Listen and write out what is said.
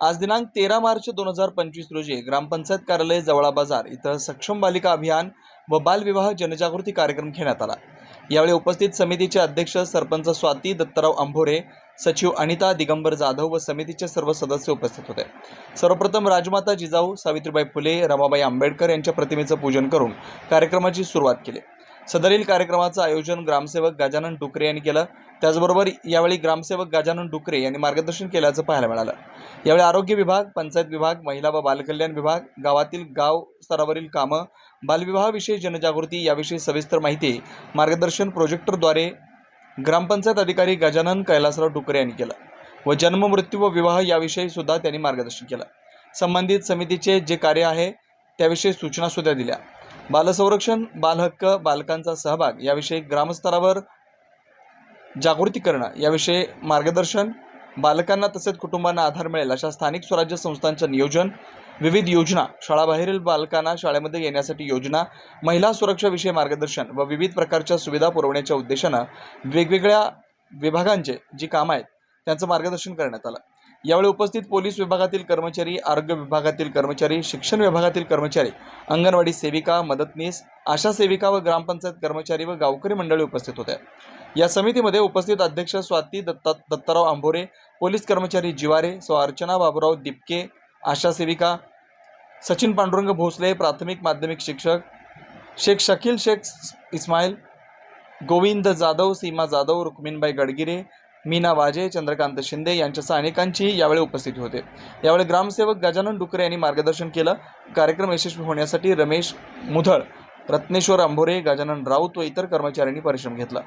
आज दिनांक 13 मार्च 2025 रोजी ग्रामपंचायत कार्यालय जवळा बाजार इथं सक्षम बालिका अभियान व बालविवाह जनजागृती कार्यक्रम घेण्यात आला। यावेळी उपस्थित समितीचे अध्यक्ष सरपंच स्वाती दत्ताराव अंभोरे, सचिव अनिता दिगंबर जाधव व समितीचे सर्व सदस्य उपस्थित होते। सर्वप्रथम राजमाता जिजाऊ सावित्रीबाई फुले, रमाबाई आंबेडकर यांच्या प्रतिमेचं पूजन करून कार्यक्रमाची सुरुवात केली। सदरील कार्यक्रमाचं आयोजन ग्रामसेवक गजानन डुकरे यांनी केलं। त्याचबरोबर यावेळी ग्रामसेवक गजानन डुकरे यांनी मार्गदर्शन केल्याचं पाहायला मिळालं। यावेळी आरोग्य विभाग, पंचायत विभाग, महिला व बालकल्याण विभाग, गावातील गाव स्तरावरील कामं, बालविवाहाविषयी जनजागृती याविषयी सविस्तर माहिती मार्गदर्शन प्रोजेक्टरद्वारे ग्रामपंचायत अधिकारी गजानन कैलासराव डुकरे यांनी केलं व जन्म, मृत्यू व विवाह याविषयी सुद्धा त्यांनी मार्गदर्शन केलं। संबंधित समितीचे जे कार्य आहे त्याविषयी सूचना सुद्धा दिल्या। बालसंरक्षण, बालहक्क, बालकांचा सहभाग याविषयी ग्रामस्तरावर जागृती करणं याविषयी मार्गदर्शन, बालकांना तसेच कुटुंबांना आधार मिळेल अशा स्थानिक स्वराज्य संस्थांचं नियोजन, विविध योजना, शाळाबाहेरील बालकांना शाळेमध्ये येण्यासाठी योजना, महिला सुरक्षाविषयी मार्गदर्शन व विविध प्रकारच्या सुविधा पुरवण्याच्या उद्देशानं वेगवेगळ्या विभागांचे जी कामं आहेत त्यांचं मार्गदर्शन करण्यात आलं। यावेळी उपस्थित पोलीस विभागातील कर्मचारी, आरोग्य विभागातील कर्मचारी, शिक्षण विभागातील कर्मचारी, अंगणवाडी सेविका, मदतनीस, आशा सेविका व ग्रामपंचायत कर्मचारी व गावकरी मंडळी उपस्थित होते। या समितीमध्ये उपस्थित अध्यक्ष स्वाती दत्ताराव अंभोरे, पोलीस कर्मचारी जिवारे, सौ अर्चना बाबूराव दिपके, आशा सेविका सचिन पांडुरंग भोसले, प्राथमिक माध्यमिक शिक्षक शेख शकील शेख इस्माईल, गोविंद जाधव, सीमा जाधव, रुक्मिणबाई गडगिरे, मीना वाजे, चंद्रकांत शिंदे यांच्यासह अनेकांची यावेळी उपस्थिती होते। यावेळी ग्रामसेवक गजानन डुकरे यांनी मार्गदर्शन केलं। कार्यक्रम यशस्वी होण्यासाठी रमेश मुधळ, रत्नेश्वर अंभोरे, गजानन राऊत व इतर कर्मचाऱ्यांनी परिश्रम घेतला।